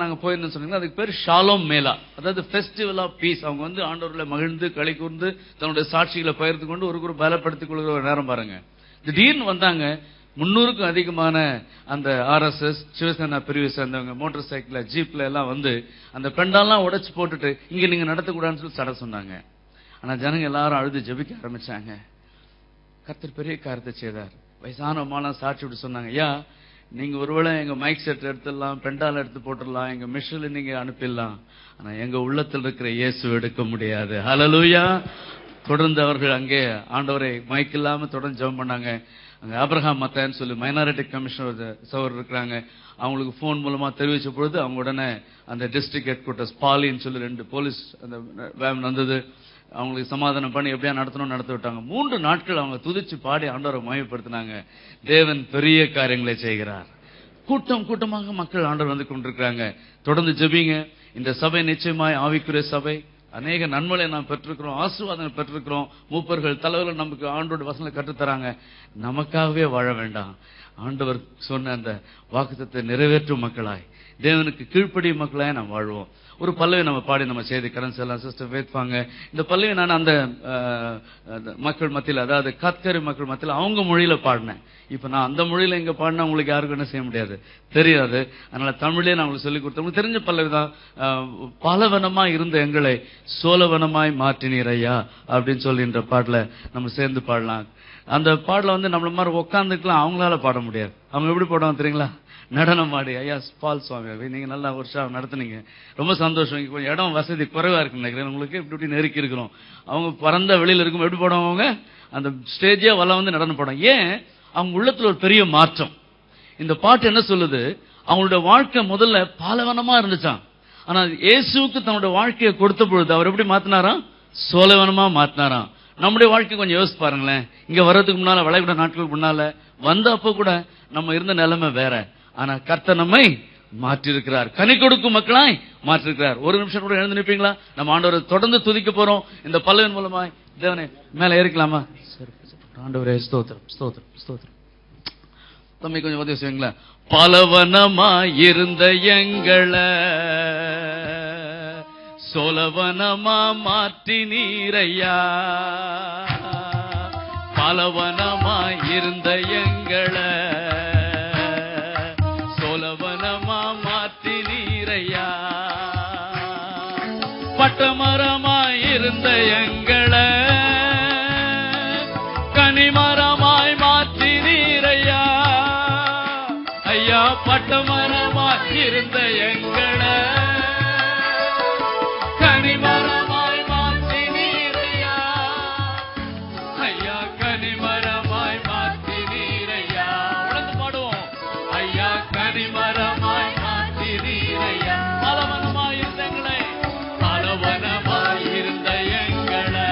நாங்க போயிருந்தோம் சொன்னீங்கன்னா அதுக்கு பேர் ஷாலோம் மேலா, அதாவது ஃபெஸ்டிவல் ஆஃப் பீஸ். அவங்க வந்து ஆண்டவர்களை மகிழ்ந்து களி கூர்ந்து தன்னுடைய சாட்சிகளை பகிர்ந்து கொண்டு ஒரு பலப்படுத்திக் கொள்கிற ஒரு நேரம் பாருங்க. திடீர்னு வந்தாங்க 300க்கும் அதிகமான அந்த RSS சிவசேனா பிரிவு சேர்ந்தவங்க மோட்டார் சைக்கிள்ல ஜீப்ல எல்லாம் வந்து அந்த பெண்டாலாம் உடைச்சு போட்டுட்டு இங்க நீங்க நடத்தக்கூடாதுன்னு சொல்லி தடை சொன்னாங்க. ஆனா ஜனங்க எல்லாரும் அழுது ஜெபிக்க ஆரம்பிச்சாங்க. கர்த்தர் பெரிய காரியத்தை செய்தார். வயசானவங்களாம் சாட்சி விட்டு சொன்னாங்க, ஐயா நீங்க ஒருவேளை எங்க மைக் செட் எடுத்துடலாம், பெண்டால் எடுத்து போட்டுடலாம், எங்க மிஷின்ல நீங்க அனுப்பிடலாம், ஆனா எங்க உள்ளத்தில் இருக்கிற இயேசு எடுக்க முடியாது. ஹல்லேலூயா. தொடர்ந்து அவர்கள் அங்கே ஆண்டவரை மைக் இல்லாம தொடர்ந்து ஜெபம் பண்ணாங்க. அங்க ஆபிரகாம் மத்தேன்னு சொல்லி மைனாரிட்டி கமிஷனர் சகோதரர் இருக்கிறாங்க. அவங்களுக்கு போன் மூலமா தெரிவிச்ச பொழுது அவங்க உடனே அந்த டிஸ்ட்ரிக்ட் ஹெட் குவார்டர்ஸ் பாலின்னு சொல்லி 2 போலீஸ் அந்த வேன் வந்தது. அவங்களுக்கு சமாதானம் பண்ணி எப்படியா நடத்தணும் நடத்த விட்டாங்க. 3 நாட்கள் அவங்க துதிச்சு பாடி ஆண்டவரை மகிமைப்படுத்தினாங்க. தேவன் பெரிய காரியங்களை செய்கிறார். கூட்டம் கூட்டமாக மக்கள் ஆண்டவர் வந்து கொண்டிருக்கிறாங்க. தொடர்ந்து ஜெபிங்க. இந்த சபை நிச்சயமாய் ஆவிக்குரிய சபை. அநேக நன்மைகளை நாம் பெற்றிருக்கிறோம், ஆசீர்வாதங்கள் பெற்றிருக்கிறோம். மூப்பர்கள் தலைவர்கள் நமக்கு ஆண்டோட வசனங்களை கற்றுத்தராங்க. நமக்காகவே வாழ வேண்டாம். ஆண்டவர் சொன்ன அந்த வாக்குத்தத்தை நிறைவேற்றும் மக்களாய், தேவனுக்கு கீழ்ப்படியும் மக்களாய் நாம் வாழ்வோம். ஒரு பல்லவி நம்ம பாடி நம்ம செய்தி கரன்ஸ் எல்லாம் சிஸ்டர் வைப்பாங்க. இந்த பல்லவி நான் அந்த மக்கள் மத்தியில், அதாவது கத்கரி மக்கள் மத்தியில் அவங்க மொழியில பாடினேன். இப்ப நான் அந்த மொழியில இங்க பாடினா உங்களுக்கு யாருக்கும் என்ன செய்ய முடியாது, தெரியாது. அதனால தமிழே நான் உங்களுக்கு சொல்லிக் கொடுத்தேன். உங்களுக்கு தெரிஞ்ச பல்லவி தான். பலவனமாய் இருந்த எங்களை சோழவனமாய் மாற்றினீர் ஐயா அப்படின்னு சொல்லின்ற பாடல நம்ம சேர்ந்து பாடலாம். அந்த பாடல வந்து நம்மள மாதிரி உட்காந்துக்கலாம் அவங்களால பாட முடியாது. அவங்க எப்படி பாடுவாங்க தெரியுங்களா? நடனம் ஆடி. ஐயா பால் சுவாமி நீங்க நல்லா ஒரு ஷா நடத்துனீங்க, ரொம்ப சந்தோஷம். இங்க கொஞ்சம் இடம் வசதி குறைவா இருக்கு நினைக்கிறேன் உங்களுக்கு. இப்படி நெருக்கி இருக்கிறோம். அவங்க பறந்த வெளியில இருக்கும் எப்படி போடுவாங்க? அவங்க அந்த ஸ்டேஜே வல்ல வந்து நடனம் போடும். ஏன்? அவங்க உள்ளத்துல ஒரு பெரிய மாற்றம். இந்த பாட்டு என்ன சொல்லுது? அவங்களோட வாழ்க்கை முதல்ல பாலைவனமா இருந்துச்சான். ஆனா இயேசுவுக்கு தன்னுடைய வாழ்க்கையை கொடுத்த பொழுது அவர் எப்படி மாத்தினாராம்? சோலைவனமா மாத்தினாராம். நம்முடைய வாழ்க்கை கொஞ்சம் யோசிச்சு பாருங்களேன். இங்க வர்றதுக்கு முன்னால, வளைகுடா நாட்களுக்கு முன்னால வந்த அப்ப கூட நம்ம இருந்த நிலைமை வேற. ஆனா கர்த்தர் நம்மை மாற்றிருக்கிறார், கனி கொடுக்கும் மக்களாய் மாற்றிருக்கிறார். ஒரு நிமிஷம் கூட எழுந்து நிற்பீங்களா? நம்ம ஆண்டவரை தொடர்ந்து துதிக்க போறோம் இந்த பல்லவின் மூலமாய். தேவனே மேல ஏறிக்கலாமா? ஆண்டவரே ஸ்தோத்திரம் ஸ்தோத்திரம் ஸ்தோத்திரம். தம்பி கொஞ்சம் உதவி செய்வீங்களா? பலவனமாய் இருந்த எங்களை சோழவனமா மாற்றி நீரையா. பலவனமாய் இருந்த எங்களை சோழவனமா மாற்றி நீரையா. பட்டமரமாய் இருந்த எங்களை கனிமரமாய் மாற்றி நீரையா. ஐயா பட்டமரமாய் இருந்த எங்களை கனிமரமாய் மாற்றி நீரையா. ஐயா கனிமரமாய் மாற்றி நீரையா. உடனே பாடுவோம். ஐயா கனிமரமாய் மாற்றி நீரையா. பலவனமாய் இருந்த எங்களை, பலவனமாய் இருந்த எங்களை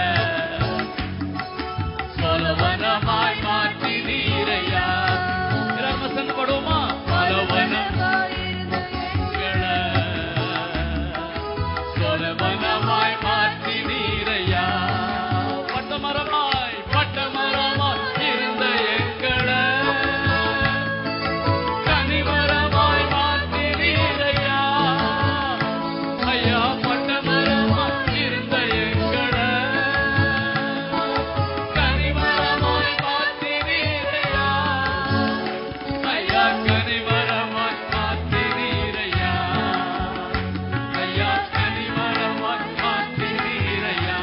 சோழவனமாய் மாற்றி நீரையா. எல்லாரும் பாடுவோமா? பலவனமாய் இருந்த எங்களை சோழவனமாய் மாற்றி நீரையா. பட்டமரமாய் பட்டமரமாய் இருந்த எங்களை கனிமரமாய் மாற்றி நீரையா. ஐயா பட்டமரமாய் இருந்த எங்களை கனிமரமாய் மாற்றி நீரையா. ஐயா கனிமரமாய் மாற்றி நீரையா. ஐயா கனிமரமாய் மாற்றி நீரையா.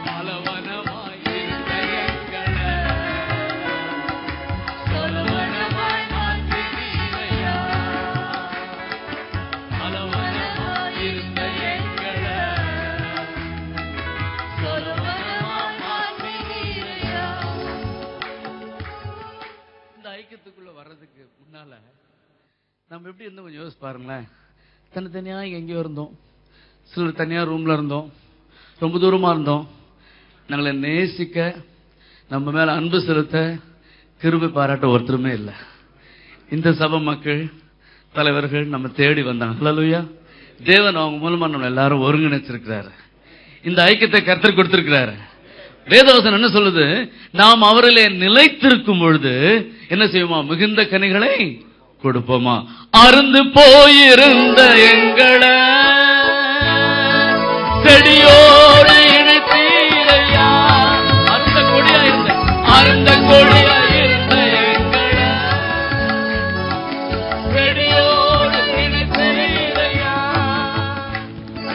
பலவனமாய் இருந்த எங்களை சோழவனமாய் மாற்றி நீரையா. பலவனமாய் இருந்த எங்களை சோழவனமாய் மாற்றி நீரையா. இந்த ஐக்கியத்துக்குள்ள வர்றதுக்கு முன்னால நம்ம எப்படி இருந்தோம் கொஞ்சம் யோசிச்சு பாருங்களேன். தனித்தனியா எங்கேயோ இருந்தோம், சிலர் தனியா ரூம்ல இருந்தோம், ரொம்ப தூரமா இருந்தோம். நாங்களை நேசிக்க, நம்ம மேல அன்பு செலுத்த, கிருபை பாராட்ட ஒருத்தருமே இல்லை. இந்த சபை மக்கள் தலைவர்கள் நம்ம தேடி வந்தாங்க. ஹல்லேலூயா. தேவன் அவங்க மூலமா நம்ம எல்லாரும் ஒருங்கிணைச்சிருக்கிறாரு. இந்த ஐக்கியத்தை கர்த்தர் கொடுத்திருக்கிறாரு. வேதவசனம் என்ன சொல்லுது? நாம் அவரிலே நிலைத்திருக்கும் பொழுது என்ன செய்வோமா? மிகுந்த கனிகளை கொடுப்போமா? அருந்து போயிருந்த எங்களை செடியோடு இணைத்தீரையா. அருந்த கொடியா இருந்த அருந்த கொடியா இருந்த எங்களை செடியோடு இணைத்தீரையா.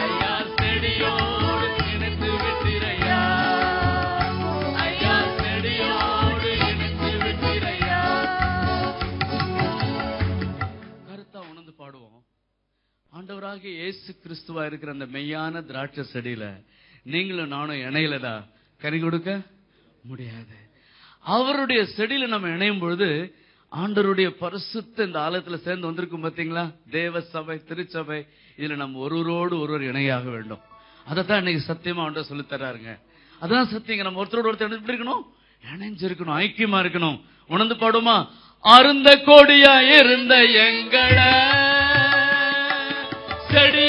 ஐயா செடியோடு இணைத்து விட்டீரையா. ஐயா செடியோடு இணைத்து விட்டீரையா. கருத்தா உணர்ந்து பாடுவோம். ஆண்டவராகிய இயேசு கிறிஸ்துவா இருக்கிற அந்த மெய்யான திராட்சை செடியில நீங்களும் நானும் இணையிலதா கனி கொடுக்க முடியாது. அவருடைய செடியில நம்ம இணையும் பொழுது ஆண்டவருடைய பரிசுத்த இந்த ஆலயத்துல சேர்ந்து வந்திருக்கும் பாத்தீங்களா, தேவ சபை, திருச்சபை, இதுல நம்ம ஒருவரோடு ஒருவர் இணையாக வேண்டும். அதைத்தான் இன்னைக்கு சத்தியமா ஆண்டவர் சொல்லி தர்றாருங்க. அதான் சத்தியங்க. நம்ம ஒருத்தரோடு ஒருத்தர் எப்படி இருக்கணும்? இணைஞ்சிருக்கணும், ஐக்கியமா இருக்கணும். உணர்ந்து பாடுமா? அருந்த கொடியா இருந்த எங்களை செடி